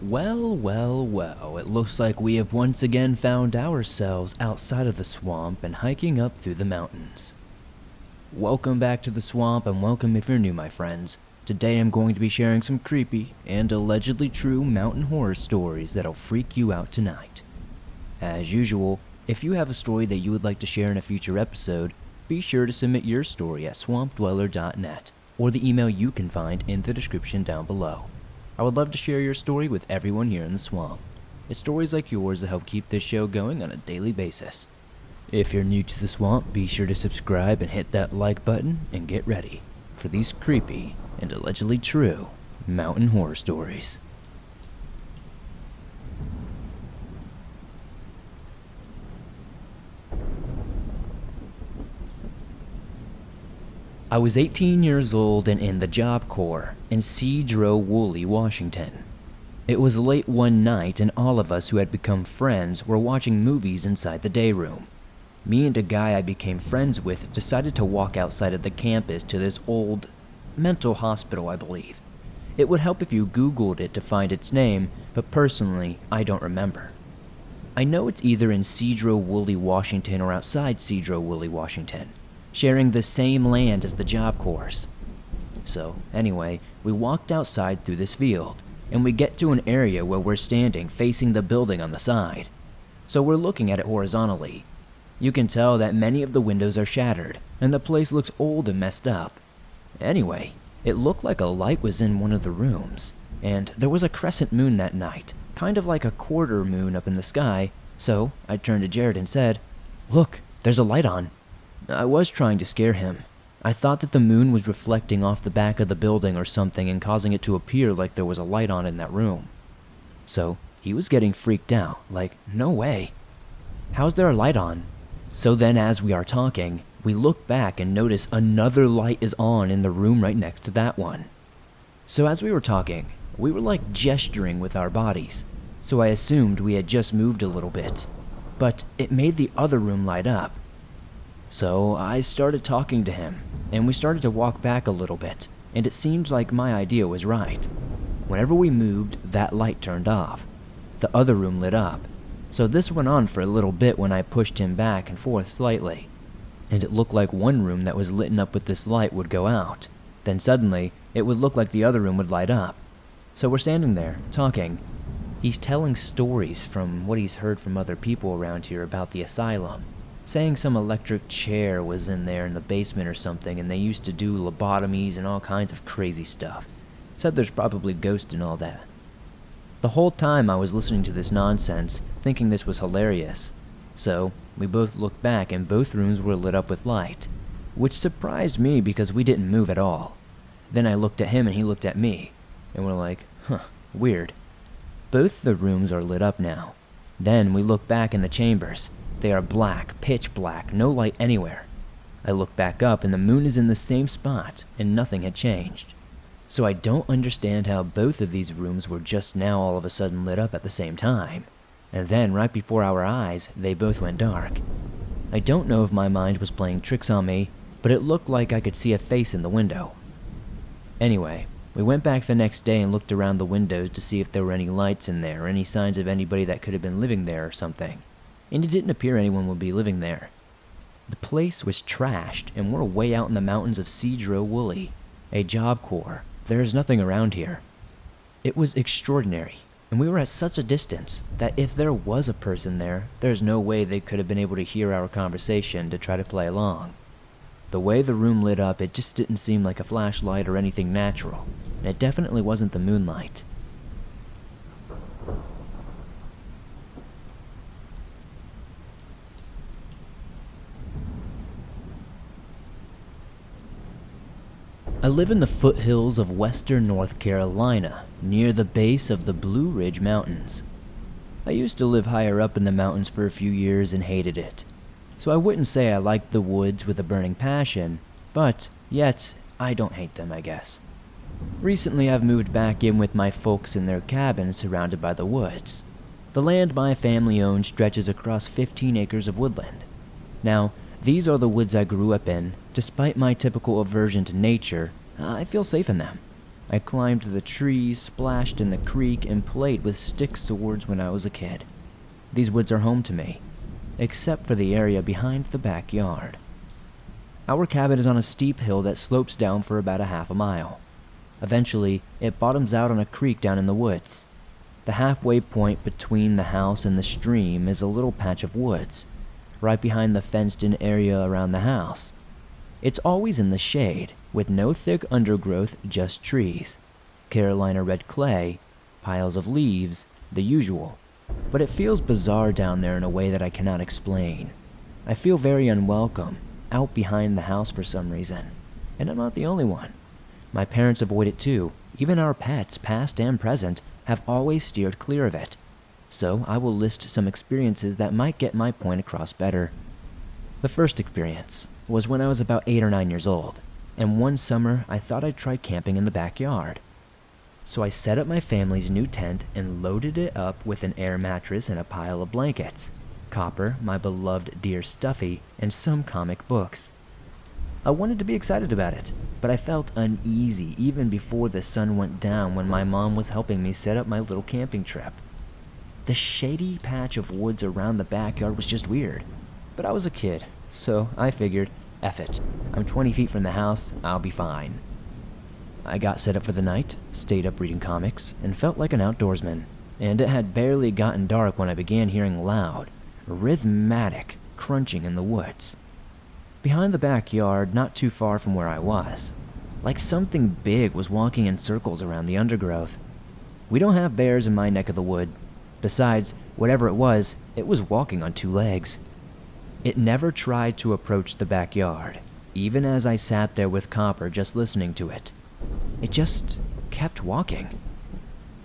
Well, it looks like we have once again found ourselves outside of the swamp and hiking up through the mountains. Welcome back to the swamp, and welcome if you're new, my friends. Today I'm going to be sharing some creepy and allegedly true mountain horror stories that'll freak you out tonight. As usual, if you have a story that you would like to share in a future episode, be sure to submit your story at swampdweller.net or the email you can find in the description down below. I would love to share your story with everyone here in the swamp. It's stories like yours that help keep this show going on a daily basis. If you're new to the swamp, be sure to subscribe and hit that like button and get ready for these creepy and allegedly true mountain horror stories. I was 18 years old and in the Job Corps in Sedro-Woolley, Washington. It was late one night and all of us who had become friends were watching movies inside the day room. Me and a guy I became friends with decided to walk outside of the campus to this old mental hospital, I believe. It would help if you Googled it to find its name, but personally, I don't remember. I know it's either in Sedro-Woolley, Washington or outside Sedro-Woolley, Washington, sharing the same land as the Job Corps. So, anyway, we walked outside through this field, and we get to an area where we're standing facing the building on the side. So we're looking at it horizontally. You can tell that many of the windows are shattered, and the place looks old and messed up. Anyway, it looked like a light was in one of the rooms, and there was a crescent moon that night, kind of like a quarter moon up in the sky, so I turned to Jared and said, "Look, there's a light on." I was trying to scare him. I thought that the moon was reflecting off the back of the building or something and causing it to appear like there was a light on in that room. So he was getting freaked out, like, no way. How's there a light on? So then as we are talking, we look back and notice another light is on in the room right next to that one. So as we were talking, we were like gesturing with our bodies, so I assumed we had just moved a little bit. But it made the other room light up. So I started talking to him, and we started to walk back a little bit, and it seemed like my idea was right. Whenever we moved, that light turned off. The other room lit up. So this went on for a little bit when I pushed him back and forth slightly. And it looked like one room that was lit up with this light would go out. Then suddenly, it would look like the other room would light up. So we're standing there, talking. He's telling stories from what he's heard from other people around here about the asylum. Saying some electric chair was in there in the basement or something, and they used to do lobotomies and all kinds of crazy stuff. Said there's probably ghosts and all that. The whole time I was listening to this nonsense, thinking this was hilarious. So, we both looked back and both rooms were lit up with light, which surprised me because we didn't move at all. Then I looked at him and he looked at me, and we're like, weird. Both the rooms are lit up now. Then we look back in the chambers. They are black, pitch black, no light anywhere. I look back up and the moon is in the same spot and nothing had changed. So I don't understand how both of these rooms were just now all of a sudden lit up at the same time. And then right before our eyes, they both went dark. I don't know if my mind was playing tricks on me, but it looked like I could see a face in the window. Anyway, we went back the next day and looked around the windows to see if there were any lights in there or any signs of anybody that could have been living there or something. And it didn't appear anyone would be living there. The place was trashed, and we're way out in the mountains of Sedro-Woolley, a Job Corps. There's nothing around here. It was extraordinary, and we were at such a distance that if there was a person there, there's no way they could have been able to hear our conversation to try to play along. The way the room lit up, it just didn't seem like a flashlight or anything natural, and it definitely wasn't the moonlight. I live in the foothills of western North Carolina, near the base of the Blue Ridge Mountains. I used to live higher up in the mountains for a few years and hated it. So I wouldn't say I liked the woods with a burning passion, but yet I don't hate them, I guess. Recently I've moved back in with my folks in their cabin surrounded by the woods. The land my family owns stretches across 15 acres of woodland. Now, these are the woods I grew up in. Despite my typical aversion to nature, I feel safe in them. I climbed the trees, splashed in the creek, and played with stick swords when I was a kid. These woods are home to me, except for the area behind the backyard. Our cabin is on a steep hill that slopes down for about a half a mile. Eventually, it bottoms out on a creek down in the woods. The halfway point between the house and the stream is a little patch of woods, right behind the fenced-in area around the house. It's always in the shade, with no thick undergrowth, just trees, Carolina red clay, piles of leaves, the usual. But it feels bizarre down there in a way that I cannot explain. I feel very unwelcome, out behind the house for some reason. And I'm not the only one. My parents avoid it too. Even our pets, past and present, have always steered clear of it. So I will list some experiences that might get my point across better. The first experience was when I was about 8 or 9 years old, and one summer I thought I'd try camping in the backyard. So I set up my family's new tent and loaded it up with an air mattress and a pile of blankets, Copper, my beloved dear Stuffy, and some comic books. I wanted to be excited about it, but I felt uneasy even before the sun went down when my mom was helping me set up my little camping trip. The shady patch of woods around the backyard was just weird, but I was a kid, so I figured, F it, I'm 20 feet from the house, I'll be fine. I got set up for the night, stayed up reading comics, and felt like an outdoorsman, and it had barely gotten dark when I began hearing loud, rhythmic crunching in the woods. Behind the backyard, not too far from where I was, like something big was walking in circles around the undergrowth. We don't have bears in my neck of the wood. Besides, whatever it was walking on 2 legs. It never tried to approach the backyard, even as I sat there with Copper just listening to it. It just kept walking.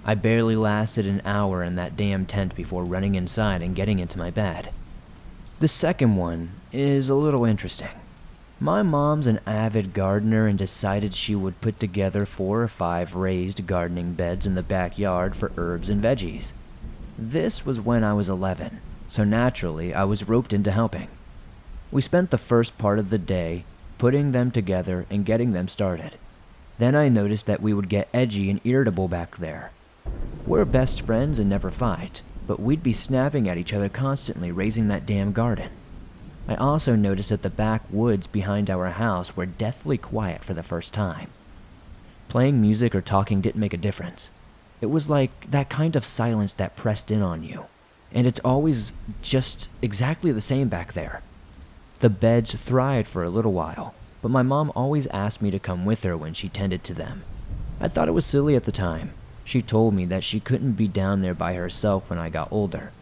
I barely lasted an hour in that damn tent before running inside and getting into my bed. The second one is a little interesting. My mom's an avid gardener and decided she would put together 4 or 5 raised gardening beds in the backyard for herbs and veggies. This was when I was 11, so naturally I was roped into helping. We spent the first part of the day putting them together and getting them started. Then I noticed that we would get edgy and irritable back there. We're best friends and never fight, but we'd be snapping at each other constantly raising that damn garden. I also noticed that the backwoods behind our house were deathly quiet for the first time. Playing music or talking didn't make a difference. It was like that kind of silence that pressed in on you, and it's always just exactly the same back there. The beds thrived for a little while, but my mom always asked me to come with her when she tended to them. I thought it was silly at the time. She told me that she couldn't be down there by herself when I got older.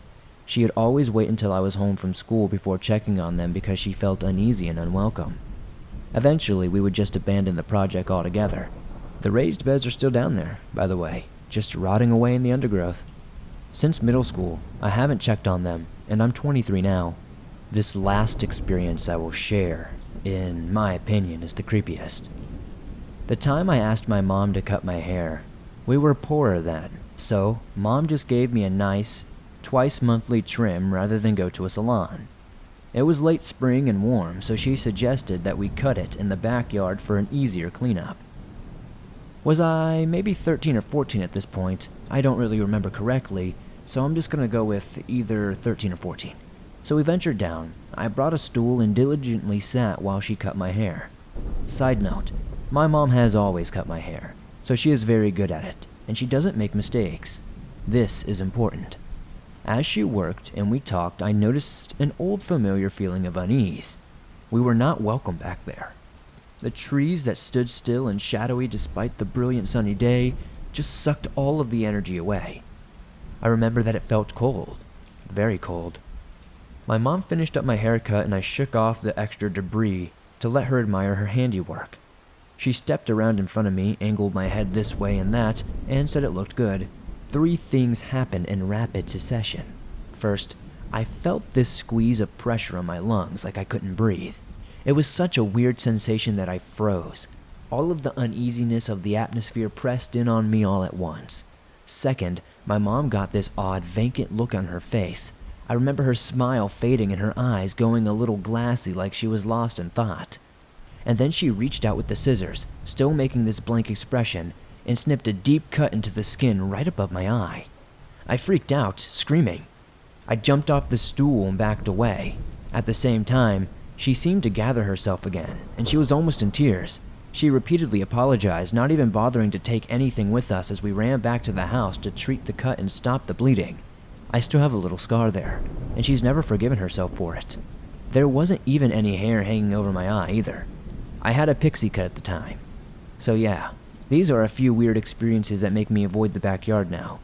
She would always wait until I was home from school before checking on them because she felt uneasy and unwelcome. Eventually, we would just abandon the project altogether. The raised beds are still down there, by the way, just rotting away in the undergrowth. Since middle school, I haven't checked on them, and I'm 23 now. This last experience I will share, in my opinion, is the creepiest. The time I asked my mom to cut my hair, we were poorer then, so Mom just gave me a nice, twice-monthly trim rather than go to a salon. It was late spring and warm, so she suggested that we cut it in the backyard for an easier cleanup. Was I maybe 13 or 14 at this point? I don't really remember correctly, so I'm just gonna go with either 13 or 14. So we ventured down. I brought a stool and diligently sat while she cut my hair. Side note, my mom has always cut my hair, so she is very good at it, and she doesn't make mistakes. This is important. As she worked and we talked, I noticed an old familiar feeling of unease. We were not welcome back there. The trees that stood still and shadowy despite the brilliant sunny day just sucked all of the energy away. I remember that it felt cold, very cold. My mom finished up my haircut and I shook off the extra debris to let her admire her handiwork. She stepped around in front of me, angled my head this way and that, and said it looked good. 3 things happened in rapid succession. First, I felt this squeeze of pressure on my lungs like I couldn't breathe. It was such a weird sensation that I froze. All of the uneasiness of the atmosphere pressed in on me all at once. Second, my mom got this odd, vacant look on her face. I remember her smile fading and her eyes going a little glassy like she was lost in thought. And then she reached out with the scissors, still making this blank expression, and snipped a deep cut into the skin right above my eye. I freaked out, screaming. I jumped off the stool and backed away. At the same time, she seemed to gather herself again, and she was almost in tears. She repeatedly apologized, not even bothering to take anything with us as we ran back to the house to treat the cut and stop the bleeding. I still have a little scar there, and she's never forgiven herself for it. There wasn't even any hair hanging over my eye either. I had a pixie cut at the time. So yeah, these are a few weird experiences that make me avoid the backyard now.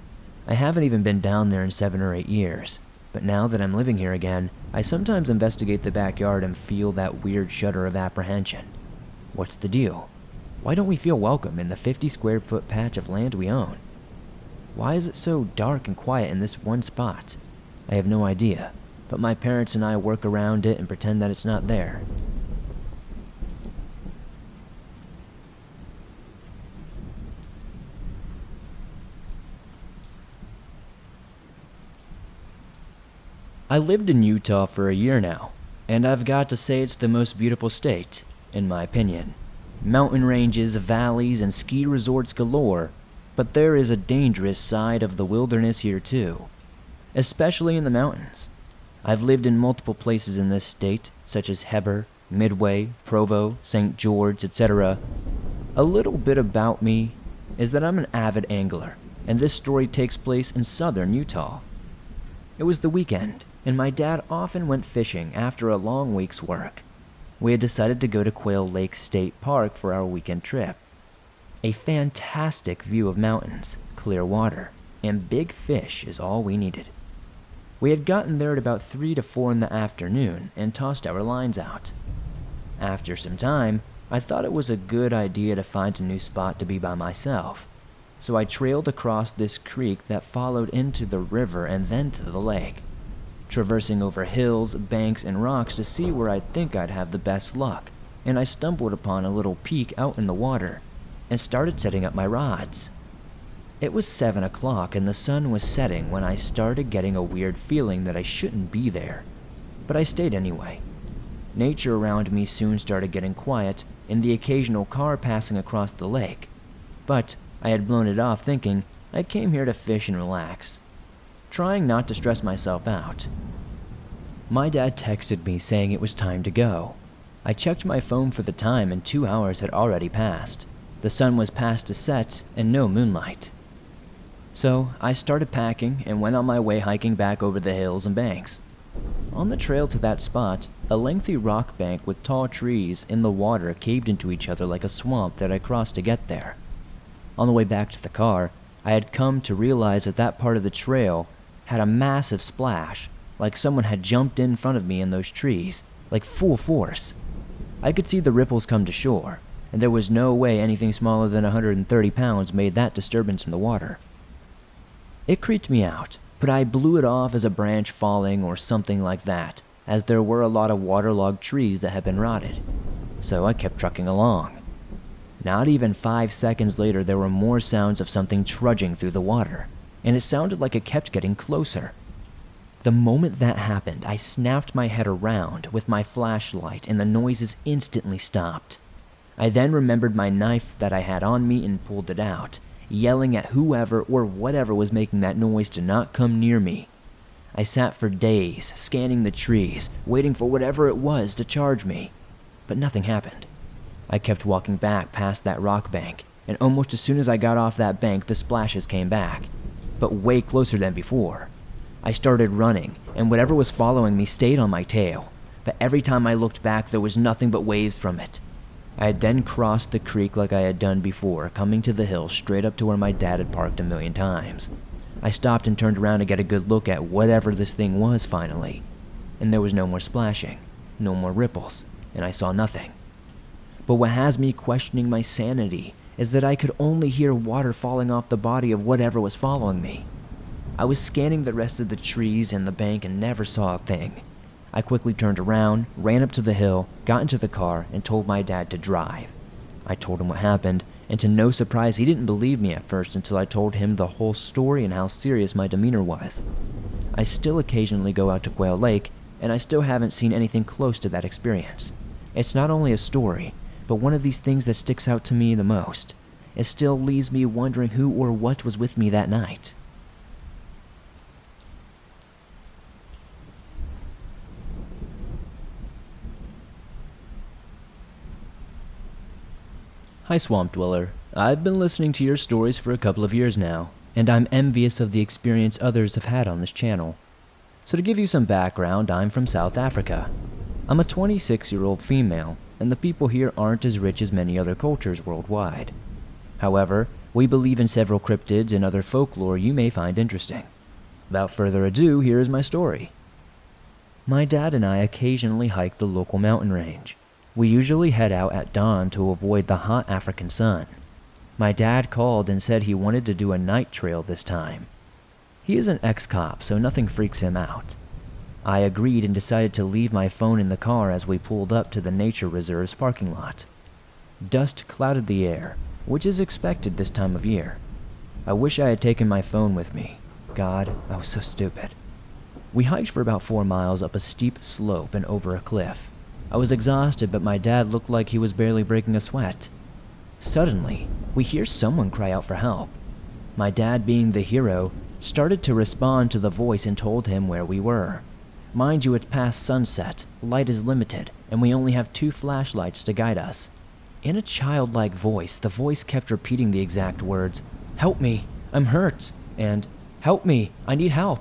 I haven't even been down there in 7 or 8 years, but now that I'm living here again, I sometimes investigate the backyard and feel that weird shudder of apprehension. What's the deal? Why don't we feel welcome in the 50 square foot patch of land we own? Why is it so dark and quiet in this one spot? I have no idea, but my parents and I work around it and pretend that it's not there. I lived in Utah for a year now, and I've got to say it's the most beautiful state, in my opinion. Mountain ranges, valleys, and ski resorts galore, but there is a dangerous side of the wilderness here too, especially in the mountains. I've lived in multiple places in this state, such as Heber, Midway, Provo, St. George, etc. A little bit about me is that I'm an avid angler, and this story takes place in southern Utah. It was the weekend, and my dad often went fishing after a long week's work. We had decided to go to Quail Lake State Park for our weekend trip. A fantastic view of mountains, clear water, and big fish is all we needed. We had gotten there at about 3 to 4 in the afternoon and tossed our lines out. After some time, I thought it was a good idea to find a new spot to be by myself, so I trailed across this creek that followed into the river and then to the lake, traversing over hills, banks, and rocks to see where I'd think I'd have the best luck, and I stumbled upon a little peak out in the water and started setting up my rods. It was 7 o'clock and the sun was setting when I started getting a weird feeling that I shouldn't be there, but I stayed anyway. Nature around me soon started getting quiet, and the occasional car passing across the lake, but I had blown it off thinking I came here to fish and relax, trying not to stress myself out. My dad texted me saying it was time to go. I checked my phone for the time and 2 hours had already passed. The sun was past to set and no moonlight. So I started packing and went on my way hiking back over the hills and banks. On the trail to that spot, a lengthy rock bank with tall trees in the water caved into each other like a swamp that I crossed to get there. On the way back to the car, I had come to realize that that part of the trail had a massive splash, like someone had jumped in front of me in those trees, like full force. I could see the ripples come to shore, and there was no way anything smaller than 130 pounds made that disturbance in the water. It creeped me out, but I blew it off as a branch falling or something like that, as there were a lot of waterlogged trees that had been rotted. So I kept trucking along. Not even 5 seconds later, there were more sounds of something trudging through the water, and it sounded like it kept getting closer. The moment that happened, I snapped my head around with my flashlight and the noises instantly stopped. I then remembered my knife that I had on me and pulled it out, yelling at whoever or whatever was making that noise to not come near me. I sat for days, scanning the trees, waiting for whatever it was to charge me, but nothing happened. I kept walking back past that rock bank, and almost as soon as I got off that bank, the splashes came back, but way closer than before. I started running, and whatever was following me stayed on my tail, but every time I looked back, there was nothing but waves from it. I had then crossed the creek like I had done before, coming to the hill straight up to where my dad had parked a million times. I stopped and turned around to get a good look at whatever this thing was finally, and there was no more splashing, no more ripples, and I saw nothing. But what has me questioning my sanity is that I could only hear water falling off the body of whatever was following me. I was scanning the rest of the trees and the bank and never saw a thing. I quickly turned around, ran up to the hill, got into the car, and told my dad to drive. I told him what happened, and to no surprise, he didn't believe me at first until I told him the whole story and how serious my demeanor was. I still occasionally go out to Quail Lake, and I still haven't seen anything close to that experience. It's not only a story, but one of these things that sticks out to me the most. It still leaves me wondering who or what was with me that night. Hi Swamp Dweller, I've been listening to your stories for a couple of years now, and I'm envious of the experience others have had on this channel. So to give you some background, I'm from South Africa. I'm a 26-year-old female, and the people here aren't as rich as many other cultures worldwide. However, we believe in several cryptids and other folklore you may find interesting. Without further ado, here is my story. My dad and I occasionally hike the local mountain range. We usually head out at dawn to avoid the hot African sun. My dad called and said he wanted to do a night trail this time. He is an ex-cop, so nothing freaks him out. I agreed and decided to leave my phone in the car as we pulled up to the nature reserve's parking lot. Dust clouded the air, which is expected this time of year. I wish I had taken my phone with me. God, I was so stupid. We hiked for about 4 miles up a steep slope and over a cliff. I was exhausted, but my dad looked like he was barely breaking a sweat. Suddenly, we hear someone cry out for help. My dad, being the hero, started to respond to the voice and told him where we were. Mind you, it's past sunset, light is limited, and we only have 2 flashlights to guide us. In a childlike voice, the voice kept repeating the exact words, "Help me, I'm hurt," and "Help me, I need help."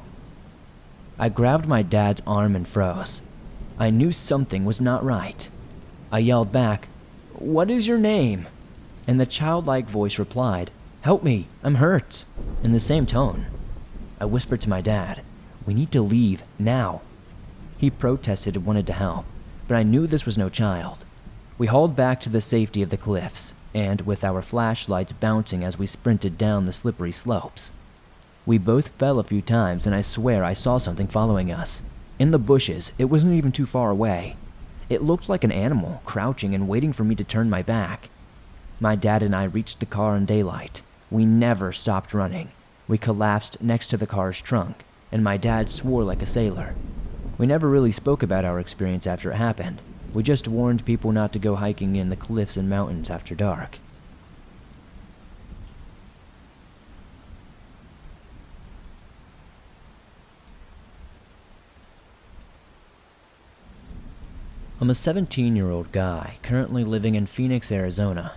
I grabbed my dad's arm and froze. I knew something was not right. I yelled back, "What is your name?" And the childlike voice replied, "Help me, I'm hurt," in the same tone. I whispered to my dad, "We need to leave, now." He protested and wanted to help, but I knew this was no child. We hauled back to the safety of the cliffs, and with our flashlights bouncing as we sprinted down the slippery slopes. We both fell a few times, and I swear I saw something following us. In the bushes, it wasn't even too far away. It looked like an animal, crouching and waiting for me to turn my back. My dad and I reached the car in daylight. We never stopped running. We collapsed next to the car's trunk, and my dad swore like a sailor. We never really spoke about our experience after it happened. We just warned people not to go hiking in the cliffs and mountains after dark. I'm a 17-year-old guy currently living in Phoenix, Arizona.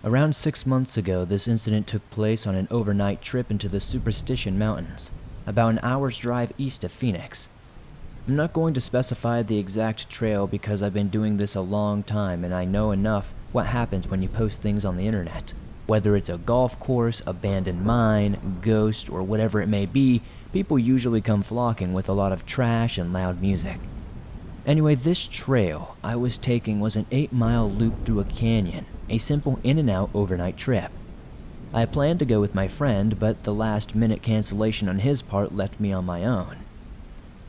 Around 6 months ago, this incident took place on an overnight trip into the Superstition Mountains, about an hour's drive east of Phoenix. I'm not going to specify the exact trail because I've been doing this a long time and I know enough what happens when you post things on the internet. Whether it's a golf course, abandoned mine, ghost, or whatever it may be, people usually come flocking with a lot of trash and loud music. Anyway, this trail I was taking was an 8-mile loop through a canyon, a simple in-and-out overnight trip. I planned to go with my friend, but the last-minute cancellation on his part left me on my own.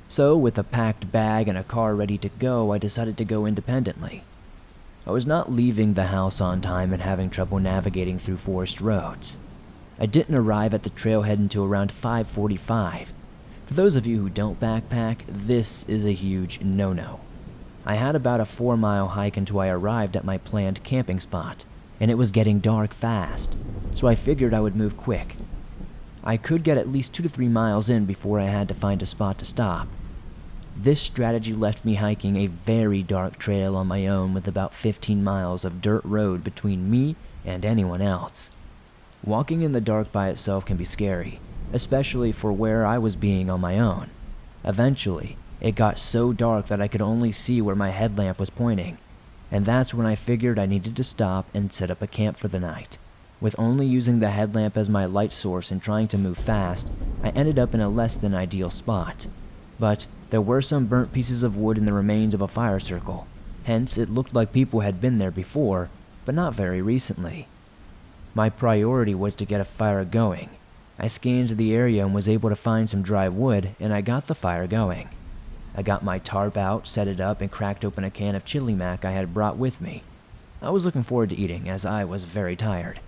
So, with a packed bag and a car ready to go, I decided to go independently. I was not leaving the house on time and having trouble navigating through forest roads. I didn't arrive at the trailhead until around 5:45. For those of you who don't backpack, this is a huge no-no. I had about a 4-mile hike until I arrived at my planned camping spot, and it was getting dark fast, so I figured I would move quick. I could get at least 2 to 3 miles in before I had to find a spot to stop. This strategy left me hiking a very dark trail on my own with about 15 miles of dirt road between me and anyone else. Walking in the dark by itself can be scary, especially for where I was being on my own. Eventually, it got so dark that I could only see where my headlamp was pointing, and that's when I figured I needed to stop and set up a camp for the night. With only using the headlamp as my light source and trying to move fast, I ended up in a less than ideal spot. But there were some burnt pieces of wood in the remains of a fire circle, hence it looked like people had been there before, but not very recently. My priority was to get a fire going. I scanned the area and was able to find some dry wood, and I got the fire going. I got my tarp out, set it up, and cracked open a can of chili mac I had brought with me. I was looking forward to eating, as I was very tired.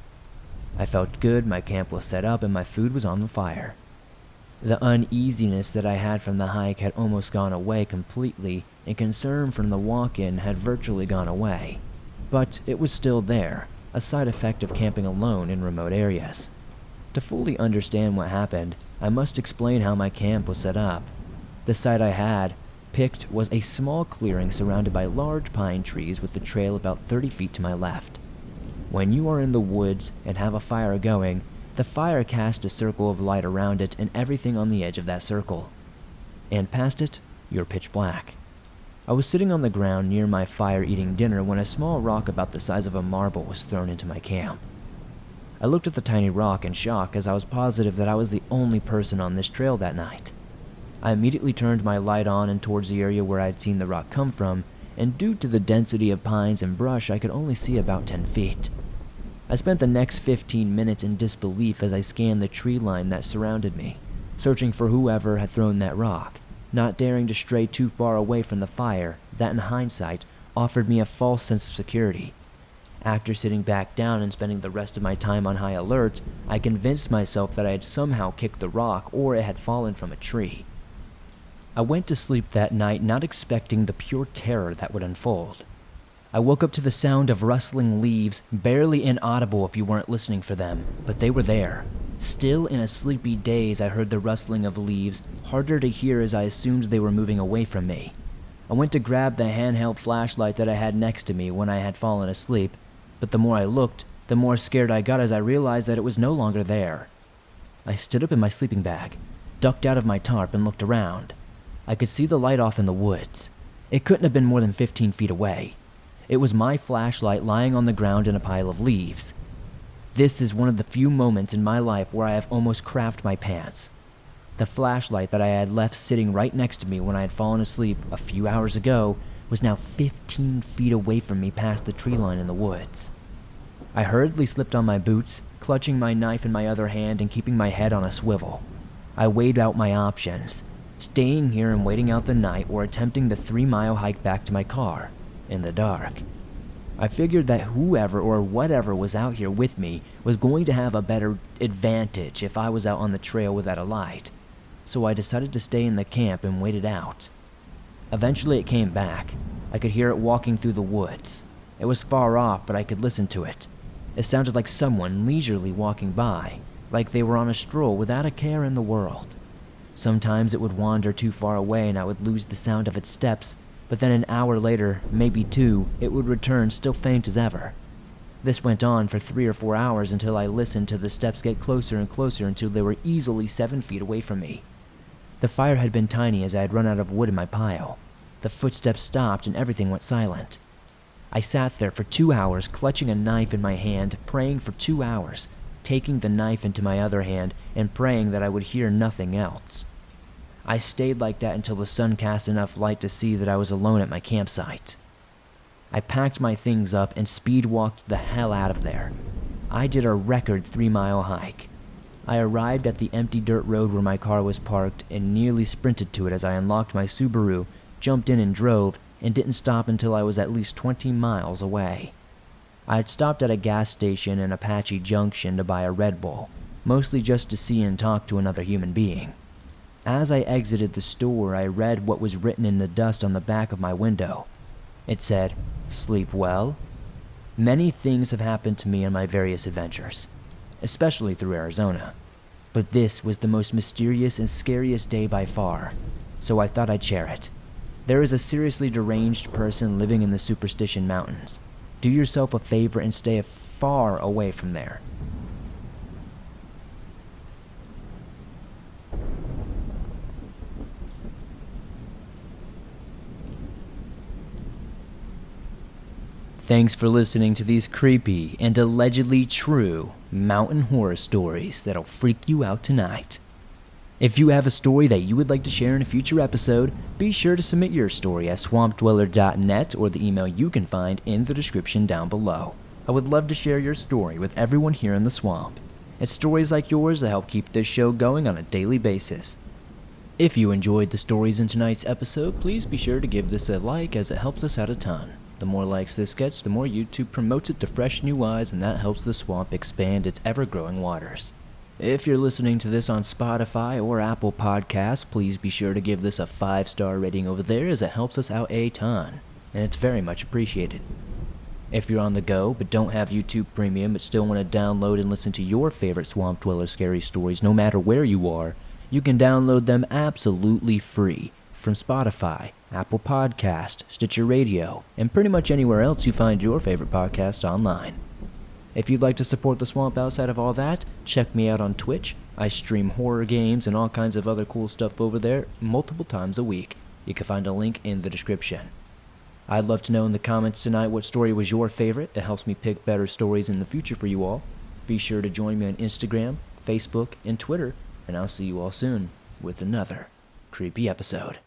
I felt good, my camp was set up, and my food was on the fire. The uneasiness that I had from the hike had almost gone away completely, and concern from the walk-in had virtually gone away. But it was still there, a side effect of camping alone in remote areas. To fully understand what happened, I must explain how my camp was set up. The site I had picked was a small clearing surrounded by large pine trees with the trail about 30 feet to my left. When you are in the woods and have a fire going, the fire casts a circle of light around it and everything on the edge of that circle. And past it, you're pitch black. I was sitting on the ground near my fire eating dinner when a small rock about the size of a marble was thrown into my camp. I looked at the tiny rock in shock as I was positive that I was the only person on this trail that night. I immediately turned my light on and towards the area where I'd seen the rock come from, and due to the density of pines and brush, I could only see about 10 feet. I spent the next 15 minutes in disbelief as I scanned the tree line that surrounded me, searching for whoever had thrown that rock, not daring to stray too far away from the fire that in hindsight offered me a false sense of security. After sitting back down and spending the rest of my time on high alert, I convinced myself that I had somehow kicked the rock or it had fallen from a tree. I went to sleep that night not expecting the pure terror that would unfold. I woke up to the sound of rustling leaves, barely inaudible if you weren't listening for them, but they were there. Still in a sleepy daze, I heard the rustling of leaves, harder to hear as I assumed they were moving away from me. I went to grab the handheld flashlight that I had next to me when I had fallen asleep, but the more I looked, the more scared I got as I realized that it was no longer there. I stood up in my sleeping bag, ducked out of my tarp, and looked around. I could see the light off in the woods. It couldn't have been more than 15 feet away. It was my flashlight lying on the ground in a pile of leaves. This is one of the few moments in my life where I have almost crapped my pants. The flashlight that I had left sitting right next to me when I had fallen asleep a few hours ago was now 15 feet away from me past the tree line in the woods. I hurriedly slipped on my boots, clutching my knife in my other hand and keeping my head on a swivel. I weighed out my options, staying here and waiting out the night or attempting the 3-mile hike back to my car, in the dark. I figured that whoever or whatever was out here with me was going to have a better advantage if I was out on the trail without a light, so I decided to stay in the camp and wait it out. Eventually it came back. I could hear it walking through the woods. It was far off, but I could listen to it. It sounded like someone leisurely walking by, like they were on a stroll without a care in the world. Sometimes it would wander too far away and I would lose the sound of its steps, but then an hour later, maybe 2, it would return still faint as ever. This went on for 3 or 4 hours until I listened to the steps get closer and closer until they were easily 7 feet away from me. The fire had been tiny as I had run out of wood in my pile. The footsteps stopped and everything went silent. I sat there for 2 hours, clutching a knife in my hand, praying for 2 hours, taking the knife into my other hand and praying that I would hear nothing else. I stayed like that until the sun cast enough light to see that I was alone at my campsite. I packed my things up and speed walked the hell out of there. I did a record 3-mile hike. I arrived at the empty dirt road where my car was parked and nearly sprinted to it as I unlocked my Subaru, jumped in and drove, and didn't stop until I was at least 20 miles away. I had stopped at a gas station in Apache Junction to buy a Red Bull, mostly just to see and talk to another human being. As I exited the store, I read what was written in the dust on the back of my window. It said, "Sleep well." Many things have happened to me on my various adventures, especially through Arizona, but this was the most mysterious and scariest day by far, so I thought I'd share it. There is a seriously deranged person living in the Superstition Mountains. Do yourself a favor and stay far away from there. Thanks for listening to these creepy and allegedly true mountain horror stories that'll freak you out tonight. If you have a story that you would like to share in a future episode, be sure to submit your story at swampdweller.net or the email you can find in the description down below. I would love to share your story with everyone here in the swamp. It's stories like yours that help keep this show going on a daily basis. If you enjoyed the stories in tonight's episode, please be sure to give this a like as it helps us out a ton. The more likes this gets, the more YouTube promotes it to fresh new eyes, and that helps the swamp expand its ever-growing waters. If you're listening to this on Spotify or Apple Podcasts, please be sure to give this a 5-star rating over there as it helps us out a ton, and it's very much appreciated. If you're on the go but don't have YouTube Premium but still want to download and listen to your favorite Swamp Dweller scary stories no matter where you are, you can download them absolutely free from Spotify, Apple Podcast, Stitcher Radio, and pretty much anywhere else you find your favorite podcast online. If you'd like to support the Swamp outside of all that, check me out on Twitch. I stream horror games and all kinds of other cool stuff over there multiple times a week. You can find a link in the description. I'd love to know in the comments tonight what story was your favorite. It helps me pick better stories in the future for you all. Be sure to join me on Instagram, Facebook, and Twitter, and I'll see you all soon with another creepy episode.